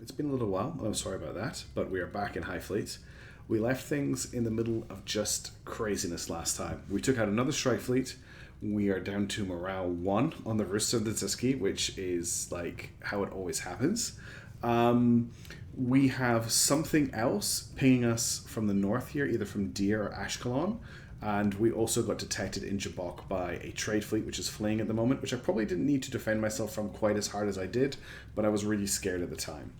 It's been a little while, and I'm sorry about that, but we are back in Highfleet. We left things in the middle of just craziness last time. We took out another strike fleet. We are down to morale 1 on the Rooster and the Ziski, which is like how it always happens. We have something else pinging us from the north here, either from Deer or Ashkelon. And we also got detected in Jabok by a trade fleet, which is fleeing at the moment, which I probably didn't need to defend myself from quite as hard as I did, but I was really scared at the time.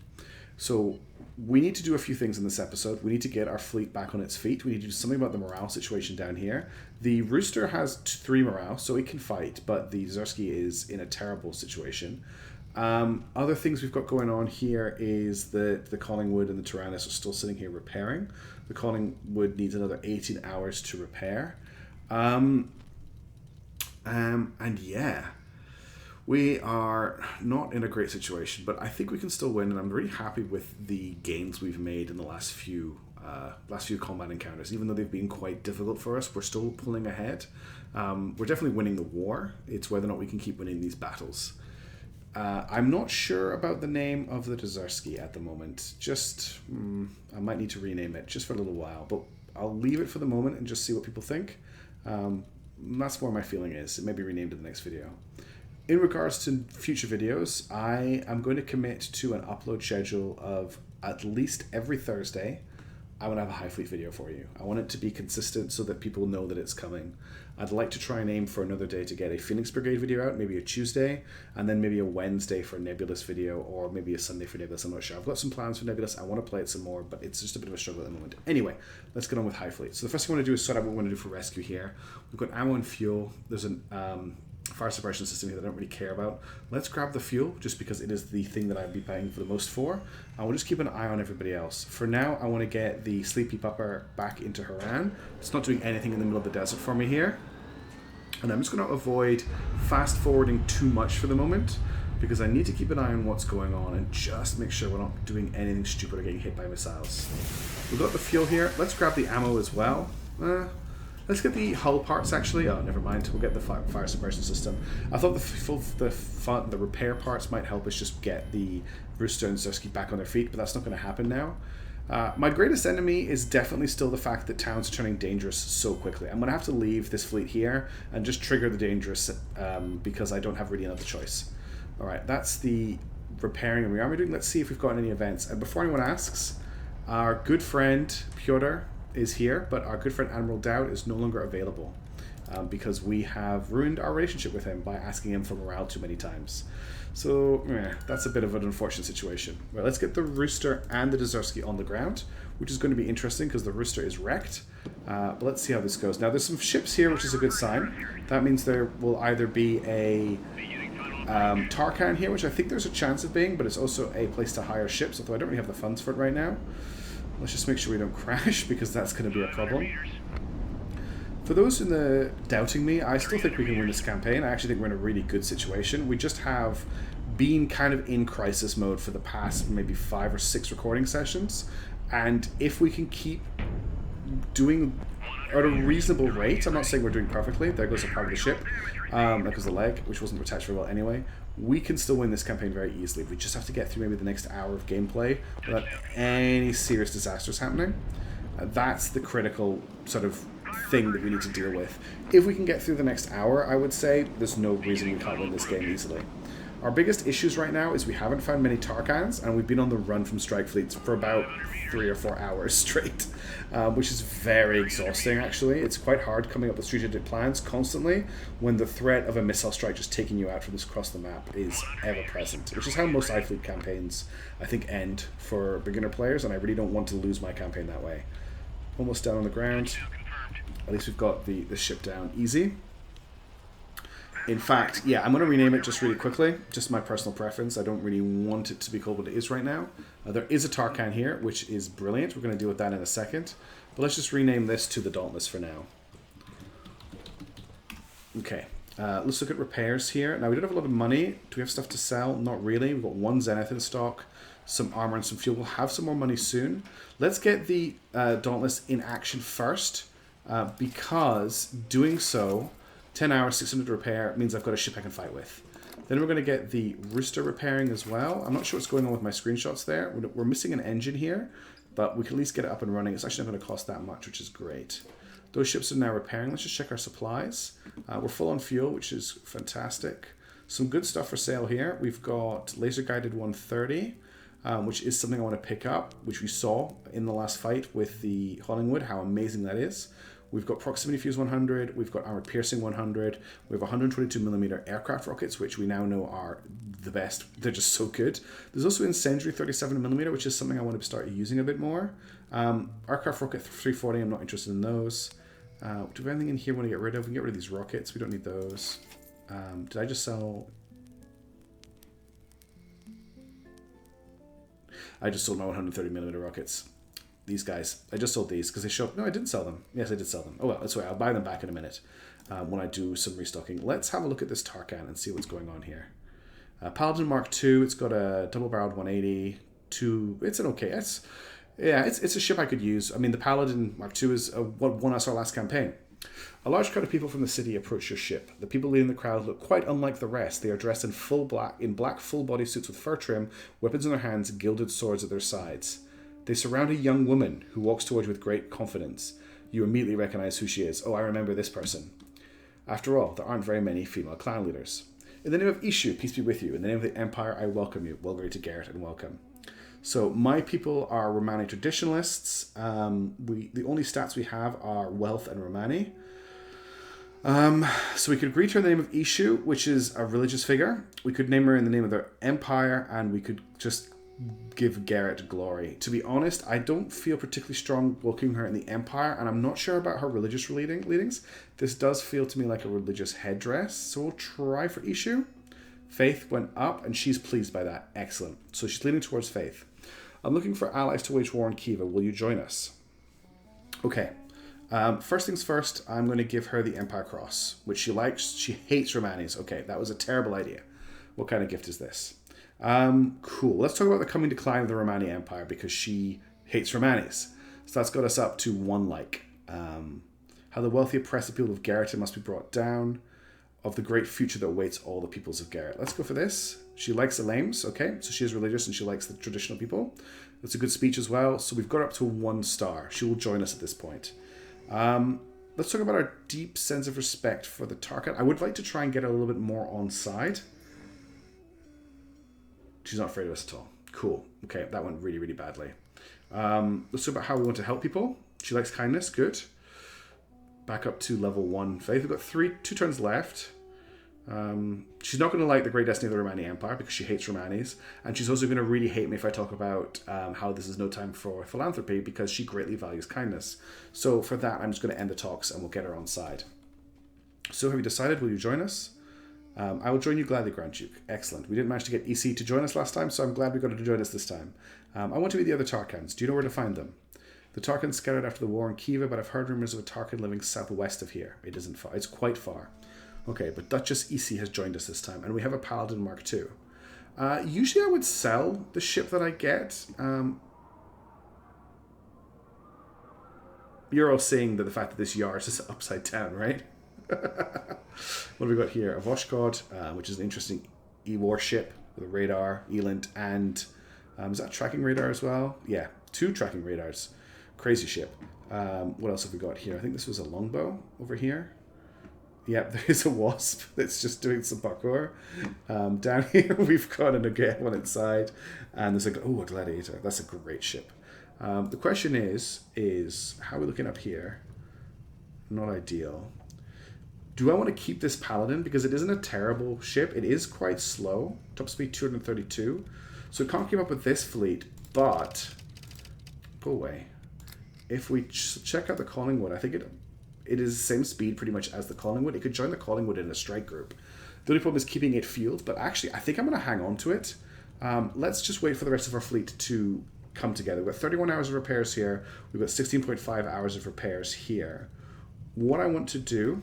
So we need to do a few things in this episode. We need to get our fleet back on its feet. We need to do something about the morale situation down here. The Rooster has 3 morale, so it can fight, but the Zersky is in a terrible situation. Other things we've got going on here is that the Collingwood and the Tyrannus are still sitting here repairing. The Collingwood needs another 18 hours to repair. And yeah, we are not in a great situation, but I think we can still win, and I'm really happy with the gains we've made in the last few combat encounters. Even though they've been quite difficult for us, we're still pulling ahead. We're definitely winning the war. It's whether or not we can keep winning these battles. I'm not sure about the name of the Dzersky at the moment. I might need to rename it just for a little while, but I'll leave it for the moment and just see what people think. That's where my feeling is. It may be renamed in the next video. In regards to future videos, I am going to commit to an upload schedule of at least every Thursday. I want to have a Highfleet video for you. I want it to be consistent so that people know that it's coming. I'd like to try and aim for another day to get a Phoenix Brigade video out, maybe a Tuesday, and then maybe a Wednesday for a Nebulous video, or maybe a Sunday for Nebulous. I'm not sure. I've got some plans for Nebulous. I want to play it some more, but it's just a bit of a struggle at the moment. Anyway, let's get on with Highfleet. So the first thing I want to do is sort out what we're going to do for rescue here. We've got ammo and fuel. There's an fire suppression system here that I don't really care about. Let's grab the fuel, just because it is the thing that I'd be paying for the most for. And we'll just keep an eye on everybody else. For now, I want to get the Sleepy Pupper back into Haran. It's not doing anything in the middle of the desert for me here. And I'm just going to avoid fast forwarding too much for the moment, because I need to keep an eye on what's going on and just make sure we're not doing anything stupid or getting hit by missiles. We've got the fuel here. Let's grab the ammo as well. Let's get the hull parts, actually. Oh, never mind. We'll get the fire suppression system. I thought the repair parts might help us just get the Rooster and Zersky back on their feet, but that's not going to happen now. My greatest enemy is definitely still the fact that towns are turning dangerous so quickly. I'm going to have to leave this fleet here and just trigger the dangerous because I don't have really another choice. Alright, that's the repairing and rearming doing. Let's see if we've got any events. And before anyone asks, our good friend Pyotr is here, but our good friend Admiral Dowd is no longer available because we have ruined our relationship with him by asking him for morale too many times. So that's a bit of an unfortunate situation. Well, let's get the Rooster and the Dzersky on the ground, which is going to be interesting because the Rooster is wrecked. But let's see how this goes. Now there's some ships here, which is a good sign. That means there will either be a Tarkhan here, which I think there's a chance of being, but it's also a place to hire ships, although I don't really have the funds for it right now. Let's just make sure we don't crash, because that's going to be a problem. For those in the doubting me, I still think we can win this campaign. I actually think we're in a really good situation. We just have been kind of in crisis mode for the past maybe 5 or 6 recording sessions, and if we can keep doing at a reasonable rate, I'm not saying we're doing perfectly, there goes a part of the ship, there goes the leg, which wasn't attached very well anyway, we can still win this campaign very easily. We just have to get through maybe the next hour of gameplay without any serious disasters happening. That's the critical sort of thing that we need to deal with. If we can get through the next hour, I would say there's no reason we can't win this game easily. Our biggest issues right now is we haven't found many Tarkhans, and we've been on the run from strike fleets for about 3 or 4 hours straight, which is very exhausting, actually. It's quite hard coming up with strategic plans constantly when the threat of a missile strike just taking you out from across the map is ever present, which is how most Highfleet campaigns, I think, end for beginner players, and I really don't want to lose my campaign that way. Almost down on the ground. At least we've got the ship down easy. In fact, yeah, I'm going to rename it just really quickly. Just my personal preference. I don't really want it to be called what it is right now. There is a Tarkhan here, which is brilliant. We're going to deal with that in a second. But let's just rename this to the Dauntless for now. Okay, let's look at repairs here. Now, we don't have a lot of money. Do we have stuff to sell? Not really. We've got 1 Zenith in stock, some armor and some fuel. We'll have some more money soon. Let's get the Dauntless in action first, because doing so, 10 hours, 600 repair, means I've got a ship I can fight with. Then we're going to get the rooster repairing as well. I'm not sure what's going on with my screenshots there. We're missing an engine here, but we can at least get it up and running. It's actually not going to cost that much, which is great. Those ships are now repairing. Let's just check our supplies. We're full on fuel, which is fantastic. Some good stuff for sale here. We've got laser guided 130, which is something I want to pick up, which we saw in the last fight with the Hollingwood, how amazing that is. We've got proximity fuse 100, we've got armored piercing 100, we have 122mm aircraft rockets, which we now know are the best. They're just so good. There's also incendiary 37mm, which is something I want to start using a bit more. Aircraft rocket 340, I'm not interested in those. Do we have anything in here we want to get rid of? We can get rid of these rockets, we don't need those. Did I just sell... I just sold my 130mm rockets. These guys. I just sold these because they show up. No, I didn't sell them. Yes, I did sell them. Oh, well, that's right. I'll buy them back in a minute when I do some restocking. Let's have a look at this Tarkan and see what's going on here. Paladin Mark II. It's got a double-barreled 180. It's an okay. It's a ship I could use. I mean, the Paladin Mark II is what won us our last campaign. A large crowd of people from the city approach your ship. The people leading the crowd look quite unlike the rest. They are dressed in black full-body suits with fur trim, weapons in their hands, gilded swords at their sides. They surround a young woman who walks towards you with great confidence. You immediately recognize who she is. Oh, I remember this person. After all, there aren't very many female clan leaders. In the name of Ishu, peace be with you. In the name of the Empire, I welcome you. Well, great to Garrett, and welcome. So my people are Romani traditionalists. The only stats we have are wealth and Romani. So we could agree to her in the name of Ishu, which is a religious figure. We could name her in the name of the Empire, and we could just give Garrett glory. To be honest, I don't feel particularly strong looking her in the Empire, and I'm not sure about her religious leanings. This does feel to me like a religious headdress, so we'll try for Ishu. Faith went up, and she's pleased by that. Excellent. So she's leaning towards Faith. I'm looking for allies to wage war on Khiva. Will you join us? Okay. First things first, I'm going to give her the Empire Cross, which she likes. She hates Romanis. Okay, that was a terrible idea. What kind of gift is this? Cool. Let's talk about the coming decline of the Romani Empire, because she hates Romanis. So that's got us up to 1 like. How the wealthy oppressive people of Garrett must be brought down. Of the great future that awaits all the peoples of Garrett. Let's go for this. She likes Elaims, okay? So she is religious and she likes the traditional people. That's a good speech as well. So we've got her up to 1 star. She will join us at this point. Let's talk about our deep sense of respect for the Tarkat. I would like to try and get her a little bit more on side. She's not afraid of us at all. Cool. Okay, that went really, really badly. Let's talk about how we want to help people. She likes kindness. Good. Back up to level 1 faith. We've got 2 turns left. She's not going to like the Great Destiny of the Romani Empire because she hates Romanis. And she's also going to really hate me if I talk about how this is no time for philanthropy, because she greatly values kindness. So for that, I'm just going to end the talks and we'll get her on side. So have you decided? Will you join us? I will join you gladly, Grand Duke. Excellent. We didn't manage to get EC to join us last time, so I'm glad we got her to join us this time. I want to meet the other Tarkans. Do you know where to find them? The Tarkans scattered after the war in Khiva, but I've heard rumors of a Tarkan living southwest of here. It isn't far. It's quite far. Okay, but Duchess EC has joined us this time, and we have a Paladin Mark II. Usually I would sell the ship that I get. You're all seeing the fact that this Yars is upside down, right? What have we got here? A Voshgod, which is an interesting E-war ship with a radar, Elint, and is that tracking radar as well? Yeah, 2 tracking radars. Crazy ship. What else have we got here? I think this was a longbow over here. Yep, there is a wasp that's just doing some parkour. Down here we've got an Nugget one inside, and there's a gladiator. That's a great ship. The question is how are we looking up here? Not ideal. Do I want to keep this Paladin? Because it isn't a terrible ship. It is quite slow. Top speed 232. So it can't keep up with this fleet, but... Go away. If we check out the Collingwood, I think it is the same speed pretty much as the Collingwood. It could join the Collingwood in a strike group. The only problem is keeping it fueled, but actually I think I'm going to hang on to it. Let's just wait for the rest of our fleet to come together. We've got 31 hours of repairs here. We've got 16.5 hours of repairs here. What I want to do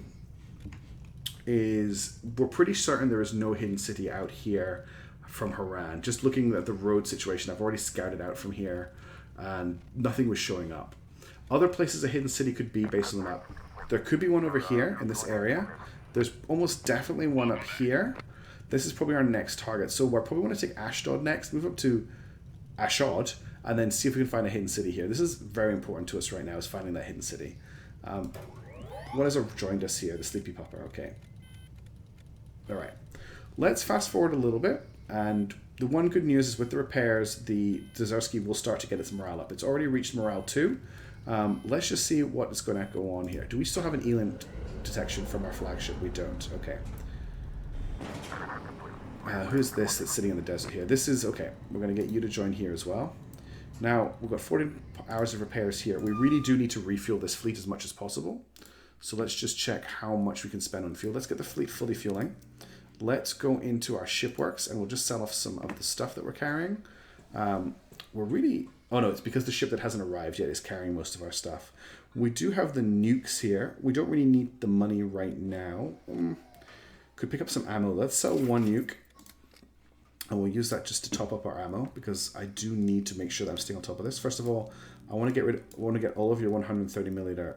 is, we're pretty certain there is no hidden city out here from Haran. Just looking at the road situation, I've already scouted out from here and nothing was showing up. Other places a hidden city could be based on the map. There could be one over here in this area. There's almost definitely one up here. This is probably our next target. So we're probably want to take Ashdod next, move up to Ashdod, and then see if we can find a hidden city here. This is very important to us right now, is finding that hidden city. What has joined us here? The Sleepy Pupper. Okay. All right. Let's fast forward a little bit. And the one good news is with the repairs, the Dzerzky will start to get its morale up. It's already reached morale 2. Let's just see what is going to go on here. Do we still have an eland detection from our flagship? We don't. Okay. Who's this that's sitting in the desert here? This is... Okay, we're going to get you to join here as well. Now, we've got 40 hours of repairs here. We really do need to refuel this fleet as much as possible. So let's just check how much we can spend on fuel. Let's get the fleet fully fueling. Let's go into our shipworks and we'll just sell off some of the stuff that we're carrying. We're really... Oh no, it's because the ship that hasn't arrived yet is carrying most of our stuff. We do have the nukes here. We don't really need the money right now. Could pick up some ammo. Let's sell one nuke. And we'll use that just to top up our ammo because I do need to make sure that I'm staying on top of this. First of all, I want to get all of your 130 milliliter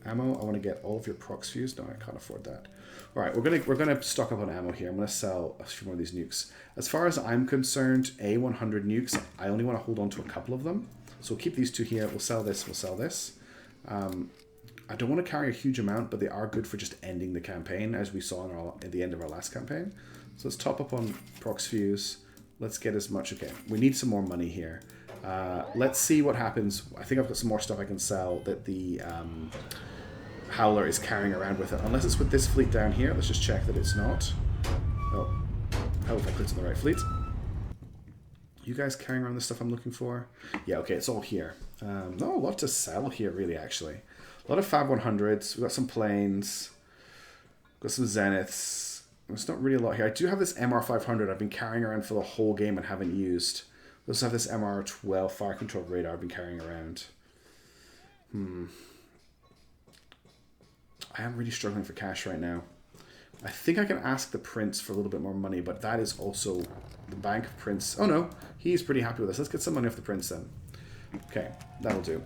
ammo. I want to get all of your prox fuse. No, I can't afford that. All right, we're gonna stock up on ammo here. I'm gonna sell a few more of these nukes. As far as I'm concerned, 100 nukes. I only want to hold on to a couple of them, so we'll keep these two here. We'll sell this. We'll sell this. I don't want to carry a huge amount, but they are good for just ending the campaign, as we saw at the end of our last campaign. So let's top up on prox fuse. Let's get as much. Okay, we need some more money here. Let's see what happens. I think I've got some more stuff I can sell that the Howler is carrying around with it. Unless it's with this fleet down here. Let's just check that it's not. Oh, how if I clicked on the right fleet? You guys carrying around the stuff I'm looking for? Yeah, okay, it's all here. Not a lot to sell here, really, actually. A lot of Fab 100s. We've got some planes. Got some Zeniths. There's not really a lot here. I do have this MR500 I've been carrying around for the whole game and haven't used. We also have this MR12 fire control radar I've been carrying around. I am really struggling for cash right now. I think I can ask the Prince for a little bit more money, but that is also the Bank Prince. Oh no, he's pretty happy with us. Let's get some money off the Prince then. Okay, that'll do.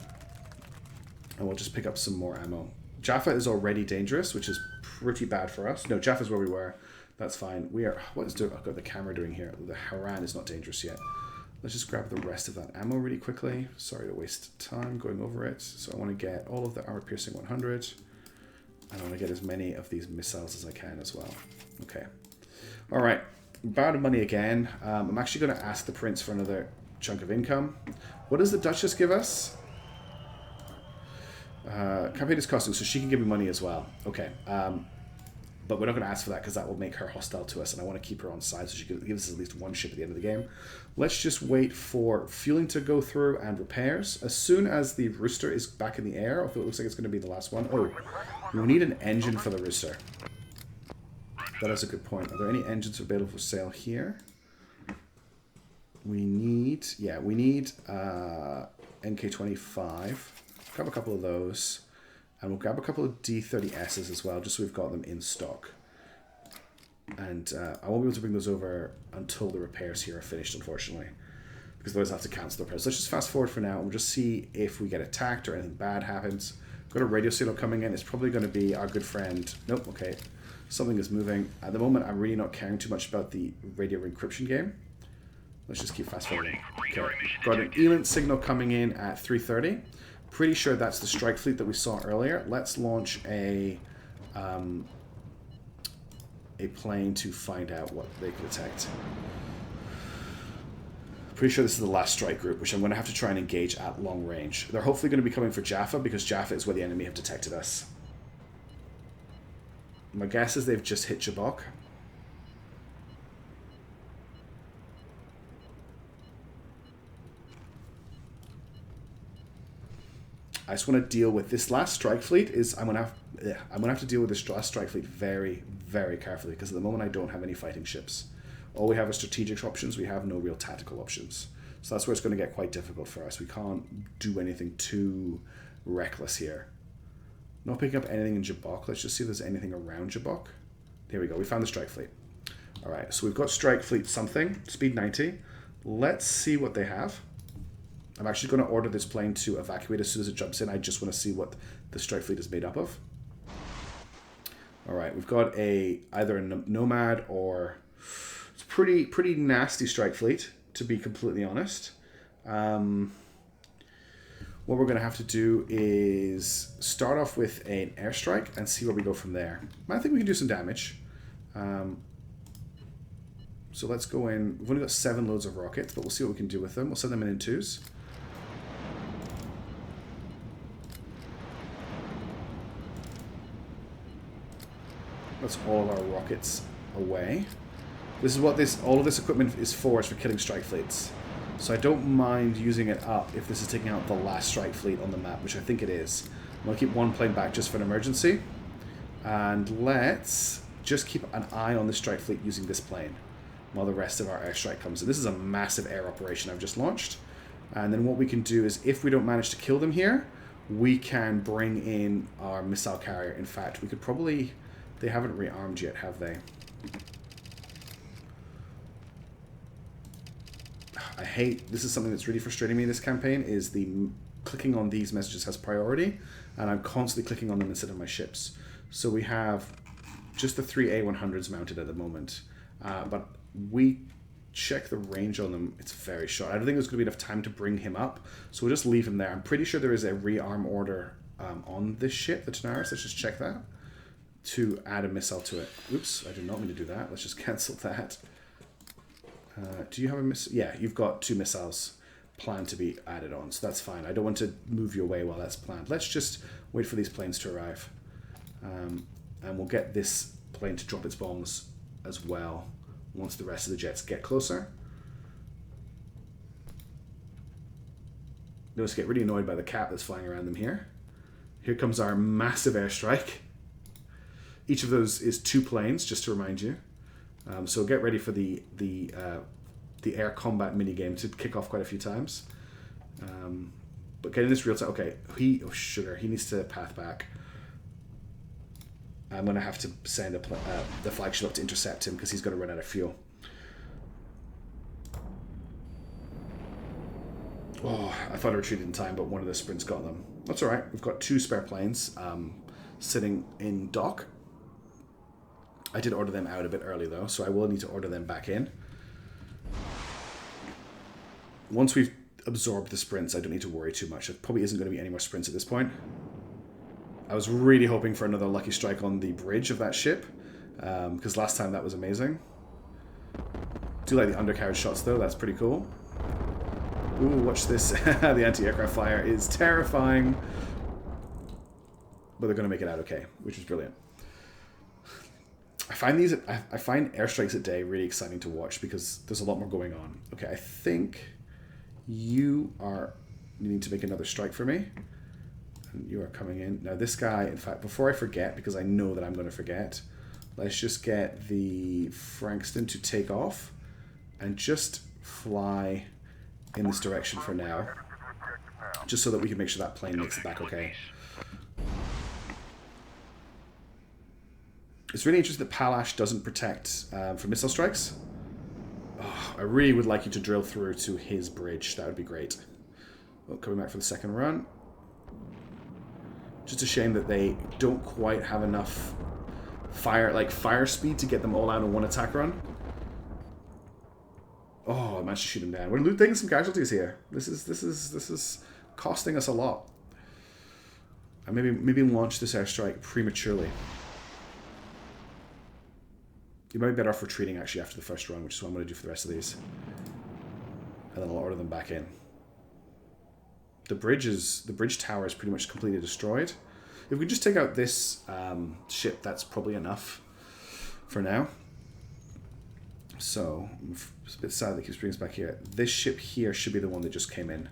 And we'll just pick up some more ammo. Jaffa is already dangerous, which is pretty bad for us. No, Jaffa's where we were. That's fine. We are... What is the camera doing here? The Haran is not dangerous yet. Let's just grab the rest of that ammo really quickly. Sorry to waste time going over it. So I want to get all of the armor piercing 100. And I want to get as many of these missiles as I can as well. Okay. All right. Bound of money again. I'm actually going to ask the Prince for another chunk of income. What does the Duchess give us? Campaign is costing, so she can give me money as well. Okay. But we're not going to ask for that because that will make her hostile to us, and I want to keep her on side so she gives us at least one ship at the end of the game. Let's just wait for fueling to go through and repairs. As soon as the Rooster is back in the air, although it looks like it's going to be the last one. Oh, we need an engine for the Rooster. That is a good point. Are there any engines available for sale here? We need, yeah, we need NK25. Grab a couple of those. And we'll grab a couple of D30Ss as well, just so we've got them in stock. And I won't be able to bring those over until the repairs here are finished, unfortunately. Because otherwise I'll have to cancel the repairs. Let's just fast forward for now, and we'll just see if we get attacked or anything bad happens. Got a radio signal coming in. It's probably going to be our good friend... Nope, okay. Something is moving. At the moment, I'm really not caring too much about the radio encryption game. Let's just keep fast forwarding. Okay, got an eland signal coming in at 3:30. Pretty sure that's the strike fleet that we saw earlier. Let's launch a plane to find out what they can detect. Pretty sure this is the last strike group, which I'm going to have to try and engage at long range. They're hopefully going to be coming for Jaffa, because Jaffa is where the enemy have detected us. My guess is they've just hit Jabok. I just want to deal with this last strike fleet. I'm gonna have to deal with this last strike fleet very, very carefully, because at the moment I don't have any fighting ships. All we have are strategic options. We have no real tactical options. So that's where it's going to get quite difficult for us. We can't do anything too reckless here. Not picking up anything in Jabok. Let's just see if there's anything around Jabok. Here we go. We found the strike fleet. All right, so we've got strike fleet something, speed 90. Let's see what they have. I'm actually going to order this plane to evacuate as soon as it jumps in. I just want to see what the strike fleet is made up of. All right, we've got either a Nomad or it's pretty nasty strike fleet, to be completely honest. What we're going to have to do is start off with an airstrike and see where we go from there. I think we can do some damage. So let's go in. We've only got 7 loads of rockets, but we'll see what we can do with them. We'll send them in twos. That's all of our rockets away. This is what all of this equipment is for killing strike fleets. So I don't mind using it up if this is taking out the last strike fleet on the map, which I think it is. I'm going to keep one plane back just for an emergency. And let's just keep an eye on the strike fleet using this plane while the rest of our airstrike comes in. This is a massive air operation I've just launched. And then what we can do is, if we don't manage to kill them here, we can bring in our missile carrier. In fact, we could probably... They haven't rearmed yet, have they? I hate, this is something that's really frustrating me in this campaign, is the clicking on these messages has priority, and I'm constantly clicking on them instead of my ships. So we have just the 3 A100s mounted at the moment, but we check the range on them, it's very short. I don't think there's going to be enough time to bring him up, so we'll just leave him there. I'm pretty sure there is a rearm order on this ship, the Tanaris. Let's just check that, to add a missile to it. Oops, I did not mean to do that. Let's just cancel that. Do you have a missile? Yeah, you've got 2 missiles planned to be added on, so that's fine. I don't want to move you away while that's planned. Let's just wait for these planes to arrive. And we'll get this plane to drop its bombs as well once the rest of the jets get closer. Notice I get really annoyed by the cap that's flying around them here. Here comes our massive airstrike. Each of those is 2 planes, just to remind you. So get ready for the air combat minigame to kick off quite a few times. But getting this real time, okay, oh sugar, he needs to path back. I'm going to have to send the flagship up to intercept him because he's going to run out of fuel. Oh, I thought I retreated in time, but one of the sprints got them. That's all right. We've got 2 spare planes sitting in dock. I did order them out a bit early though, so I will need to order them back in. Once we've absorbed the sprints, I don't need to worry too much. There probably isn't going to be any more sprints at this point. I was really hoping for another lucky strike on the bridge of that ship, because last time that was amazing. Do like the undercarriage shots though, that's pretty cool. Ooh, watch this. The anti-aircraft fire is terrifying. But they're going to make it out okay, which is brilliant. I find airstrikes at day really exciting to watch because there's a lot more going on. Okay, I think you are needing to make another strike for me. And you are coming in. Now this guy, in fact, before I forget, because I know that I'm going to forget, let's just get the Frankston to take off and just fly in this direction for now. Just so that we can make sure that plane makes it back okay. It's really interesting that Palash doesn't protect from missile strikes. Oh, I really would like you to drill through to his bridge. That would be great. Well, coming back for the second run. Just a shame that they don't quite have enough fire speed to get them all out in one attack run. Oh, I managed to shoot him down. We're taking some casualties here. This is costing us a lot. I maybe launch this airstrike prematurely. You might be better off retreating actually after the first run, which is what I'm going to do for the rest of these. And then I'll order them back in. The bridge tower is pretty much completely destroyed. If we just take out this ship, that's probably enough for now. So, it's a bit sad that it keeps bringing us back here. This ship here should be the one that just came in.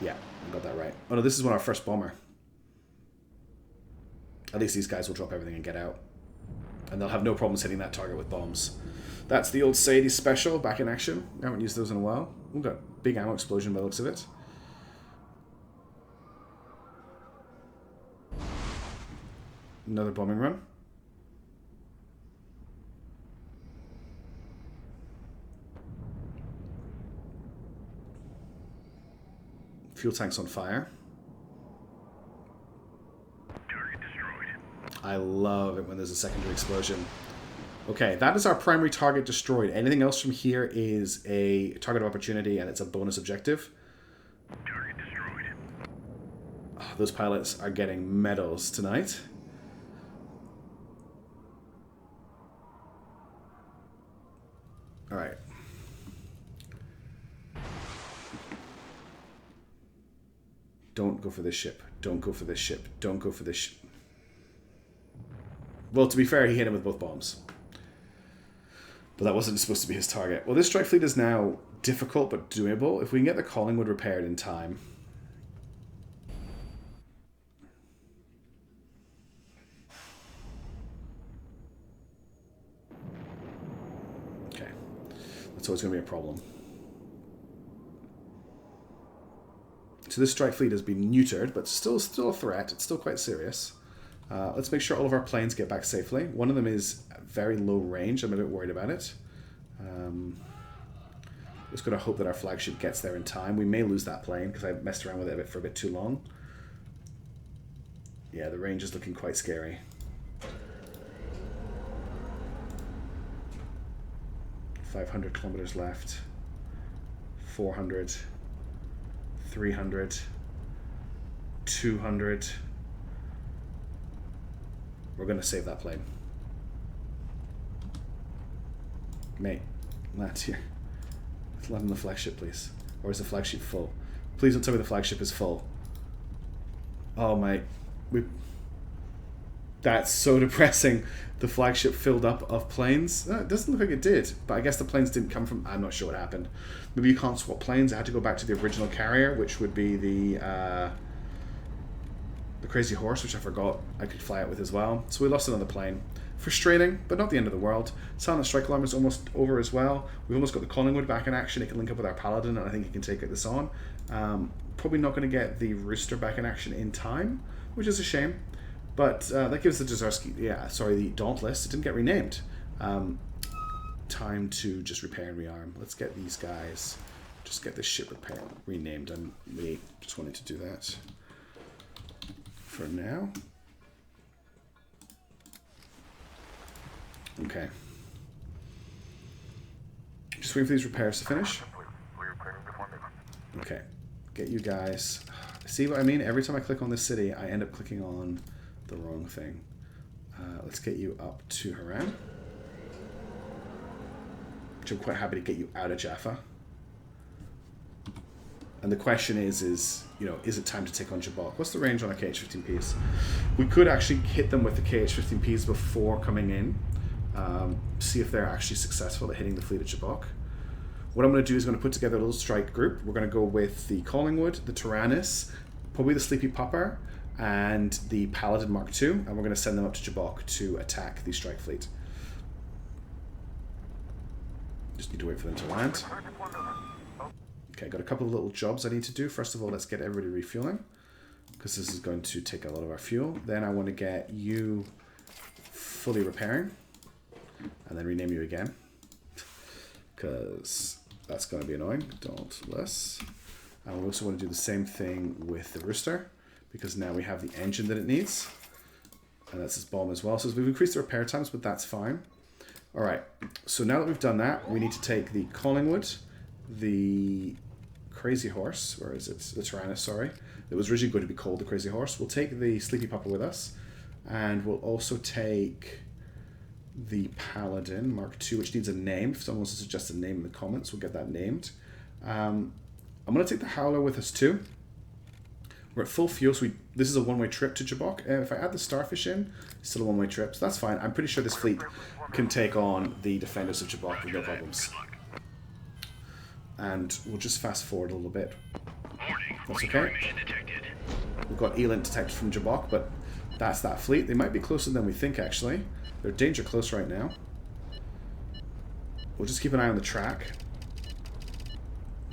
Yeah, I got that right. Oh no, this is our first bomber. At least these guys will drop everything and get out. And they'll have no problems hitting that target with bombs. That's the old Sadie special back in action. We haven't used those in a while. We've got a big ammo explosion by the looks of it. Another bombing run. Fuel tank's on fire. Target destroyed. I love it when there's a secondary explosion. Okay, that is our primary target destroyed. Anything else from here is a target of opportunity, and it's a bonus objective. Target destroyed. Oh, those pilots are getting medals tonight. All right. Don't go for this ship. Don't go for this ship. Don't go for this ship. Well, to be fair, he hit him with both bombs. But that wasn't supposed to be his target. Well, this strike fleet is now difficult but doable. If we can get the Collingwood repaired in time. Okay. That's always going to be a problem. So this strike fleet has been neutered, but still a threat. It's still quite serious. Let's make sure all of our planes get back safely. One of them is very low range. I'm a bit worried about it. Just going to hope that our flagship gets there in time. We may lose that plane because I messed around with it for a bit too long. Yeah, the range is looking quite scary. .500 kilometers left. 400. 300. 200. We're going to save that plane. Mate, land here. Let's land on the flagship, please. Or is the flagship full? Please don't tell me the flagship is full. Oh, mate. That's so depressing. The flagship filled up of planes. It doesn't look like it did, but I guess the planes didn't come from... I'm not sure what happened. Maybe you can't swap planes. I had to go back to the original carrier, which would be the Crazy Horse, which I forgot I could fly it with as well. So we lost another plane. Frustrating, but not the end of the world. Silent Strike Alarm is almost over as well. We've almost got the Collingwood back in action. It can link up with our Paladin, and I think it can take this on. Probably not going to get the Rooster back in action in time, which is a shame. But that gives the the Dauntless. It didn't get renamed. Time to just repair and rearm. Let's get these guys, just get this ship renamed, and we just wanted to do that for now. Okay. Just waiting for these repairs to finish. Okay. Get you guys. See what I mean? Every time I click on this city, I end up clicking on the wrong thing. Let's get you up to Haran. Which I'm quite happy to get you out of Jaffa. And the question is it time to take on Jabok? What's the range on our KH-15Ps? We could actually hit them with the KH-15Ps before coming in. See if they're actually successful at hitting the fleet at Jabok. What I'm going to do is going to put together a little strike group. We're going to go with the Collingwood, the Tyrannus, probably the Sleepy Pupper, and the Paladin Mark II, and we're going to send them up to Jabok to attack the strike fleet. Just need to wait for them to land. Okay, got a couple of little jobs I need to do. First of all, let's get everybody refueling, because this is going to take a lot of our fuel. Then I want to get you fully repairing, and then rename you again, because that's going to be annoying. Dauntless. And we also want to do the same thing with the Rooster, because now we have the engine that it needs, and that's its bomb as well. So we've increased the repair times, but that's fine. All right, so now that we've done that, we need to take the Collingwood, the Crazy Horse, where is it? The Tyrannus, sorry. It was originally going to be called the Crazy Horse. We'll take the Sleepy Pupper with us, and we'll also take the Paladin Mark II, which needs a name. If someone wants to suggest a name in the comments, we'll get that named. I'm going to take the Howler with us too. We're at full fuel, so this is a one-way trip to Jabok. If I add the Starfish in, it's still a one-way trip, so that's fine. I'm pretty sure this fleet can take on the defenders of Jabok with no problems. And we'll just fast forward a little bit. That's okay. We've got Elent detected from Jabok, but that's that fleet. They might be closer than we think, actually. They're danger close right now. We'll just keep an eye on the track.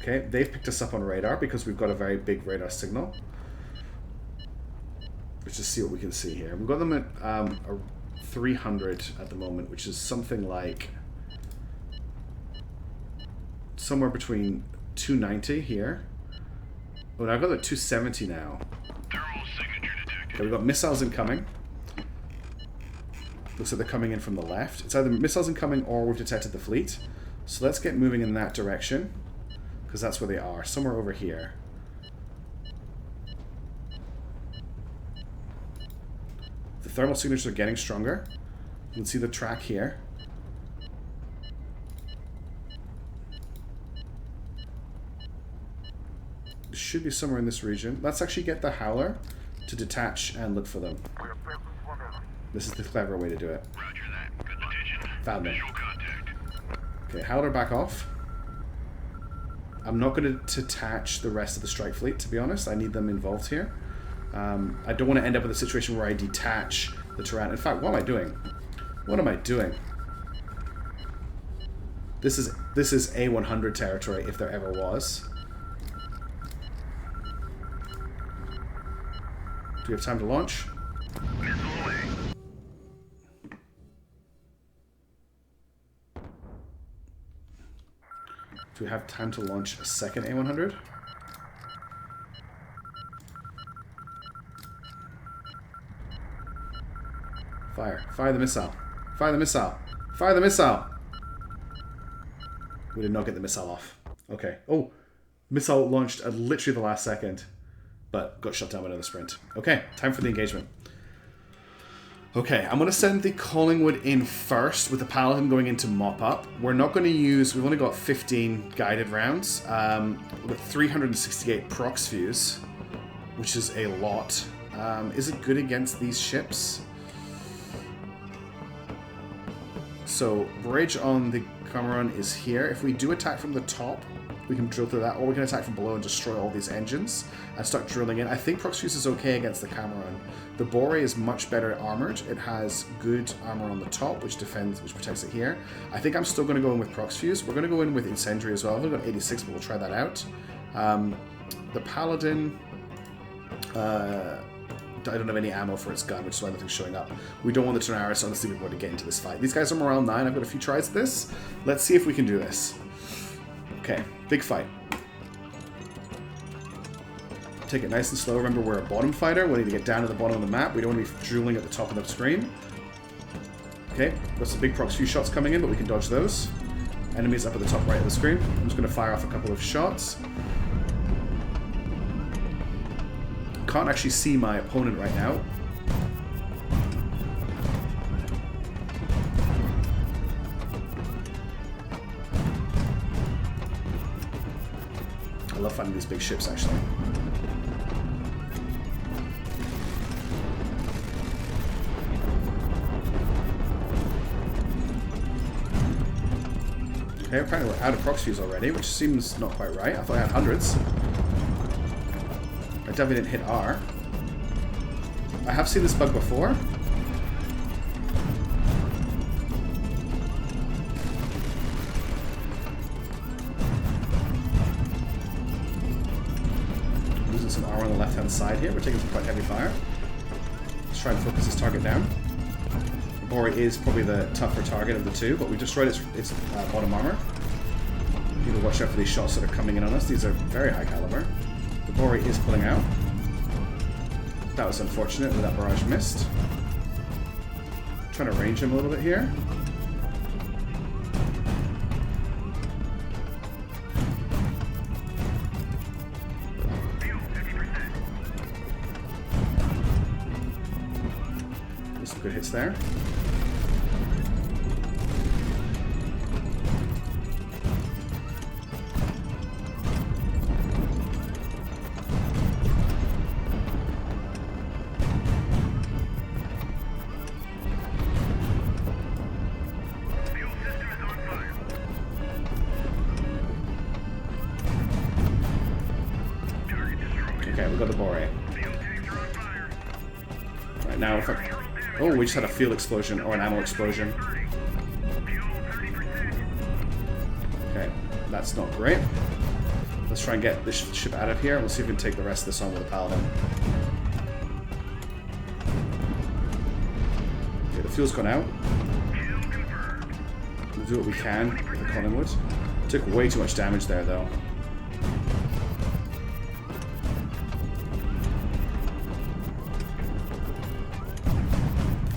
Okay, they've picked us up on radar because we've got a very big radar signal. Let's just see what we can see here. We've got them at 300 at the moment, which is something like somewhere between 290 here. Oh, I've got it at 270 now. Okay, we've got missiles incoming. Looks like they're coming in from the left. It's either missiles incoming or we've detected the fleet. So let's get moving in that direction, because that's where they are, somewhere over here. The thermal signatures are getting stronger. You can see the track here. It should be somewhere in this region. Let's actually get the Howler to detach and look for them. This is the clever way to do it. Roger that. Good position. Found them. Visual contact. Okay, Howler back off. I'm not going to detach the rest of the strike fleet, to be honest. I need them involved here. I don't want to end up with a situation where I detach the Tyrann. In fact, what am I doing? What am I doing? This is A100 territory, if there ever was. Do we have time to launch? Missile away. Do we have time to launch a second A100? Fire. Fire the missile. Fire the missile. Fire the missile! We did not get the missile off. Okay. Oh! Missile launched at literally the last second, but got shut down by another sprint. Okay, time for the engagement. Okay, I'm going to send the Collingwood in first with the Paladin going into mop up. We're not going to use... We've only got 15 guided rounds. We've got 368 prox fuse, which is a lot. Is it good against these ships? So, bridge on the Cameron is here. If we do attack from the top, we can drill through that, or we can attack from below and destroy all these engines and start drilling in. I think prox fuse is okay against the Cameron. The Bore is much better armored. It has good armor on the top, which defends, which protects it here. I think I'm still going to go in with prox fuse. We're going to go in with incendiary as well. I've only got 86, but we'll try that out. The Paladin, I don't have any ammo for its gun, which is why nothing's showing up. We don't want the Tenaris on the sleeping board to get into this fight. These guys are morale 9. I've got a few tries at this. Let's see if we can do this. Okay, big fight. Take it nice and slow. Remember, we're a bottom fighter. We need to get down to the bottom of the map. We don't want to be drooling at the top of the screen. Okay, got some big prox fuse shots coming in, but we can dodge those. Enemies up at the top right of the screen. I'm just going to fire off a couple of shots. Can't actually see my opponent right now. I love finding these big ships, actually. Okay, apparently we're out of prox fuse already, which seems not quite right. I thought I had hundreds. I definitely didn't hit R. I have seen this bug before. Losing some R on the left-hand side here. We're taking some quite heavy fire. Let's try and focus this target down. Bore is probably the tougher target of the two, but we destroyed its bottom armor. Need to watch out for these shots that are coming in on us. These are very high caliber. The Bore is pulling out. That was unfortunate that barrage missed. Trying to range him a little bit here. There's some good hits there. Okay, we got the Bore. Right now, if I... Oh, we just had a field explosion or an ammo explosion. Okay, that's not great. Let's try and get this ship out of here. We'll see if we can take the rest of this on with the Paladin. Okay, the fuel's gone out. We'll do what we can with the Collingwood. Took way too much damage there, though.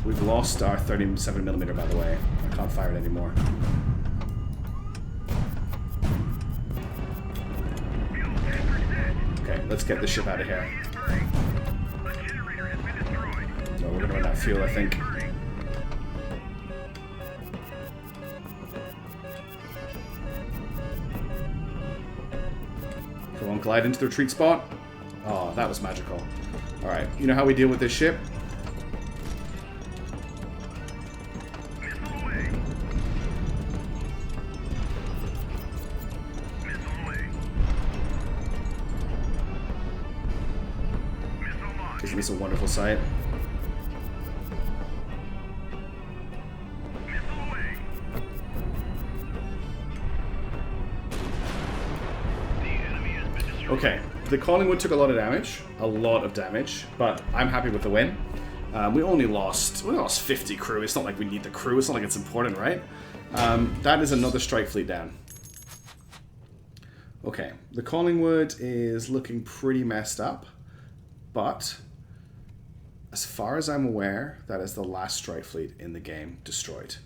We've lost our 37mm, by the way. I can't fire it anymore. Okay, let's get this ship out of here. So we're gonna run out of fuel, I think. Come on, glide into the retreat spot. Oh, that was magical. Alright, you know how we deal with this ship? Gives me some wonderful sight. Okay, the Collingwood took a lot of damage, but I'm happy with the win. We only lost 50 crew. It's not like we need the crew. It's not like it's important, right? That is another strike fleet down. Okay, the Collingwood is looking pretty messed up, but as far as I'm aware, that is the last strike fleet in the game destroyed.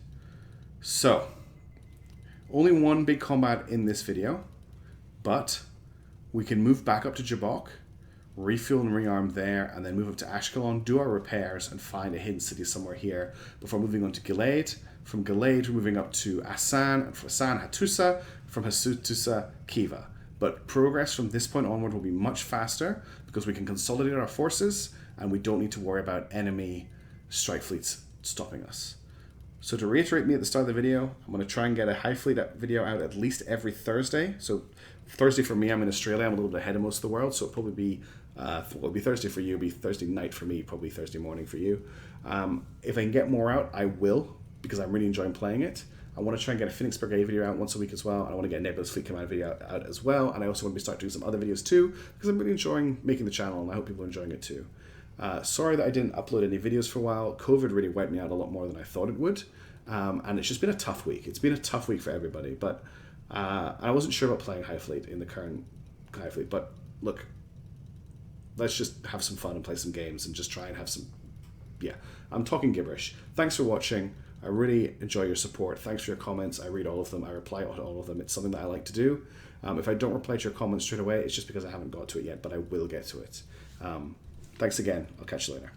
So, only one big combat in this video, but we can move back up to Jabbok, refuel and rearm there, and then move up to Ashkelon, do our repairs, and find a hidden city somewhere here before moving on to Gilade. From Gilade, we're moving up to Asan, and from Asan, Hattusa, from Hattusa, Khiva. But progress from this point onward will be much faster because we can consolidate our forces and we don't need to worry about enemy strike fleets stopping us. So to reiterate me at the start of the video, I'm going to try and get a Highfleet video out at least every Thursday. So Thursday for me, I'm in Australia, I'm a little bit ahead of most of the world, so it'll probably be, it'll be Thursday for you, it'll be Thursday night for me, probably Thursday morning for you. If I can get more out, I will, because I'm really enjoying playing it. I want to try and get a Phoenix Brigade video out once a week as well, and I want to get a Nebulous Fleet Command video out as well, and I also want to start doing some other videos too, because I'm really enjoying making the channel, and I hope people are enjoying it too. Sorry that I didn't upload any videos for a while. COVID really wiped me out a lot more than I thought it would, and it's just been a tough week. It's been a tough week for everybody, but I wasn't sure about playing Highfleet in the current Highfleet, but look, let's just have some fun and play some games and just try and have some, yeah, I'm talking gibberish. Thanks for watching. I really enjoy your support. Thanks for your comments. I read all of them. I reply to all of them. It's something that I like to do. If I don't reply to your comments straight away, it's just because I haven't got to it yet, but I will get to it. Thanks again. I'll catch you later.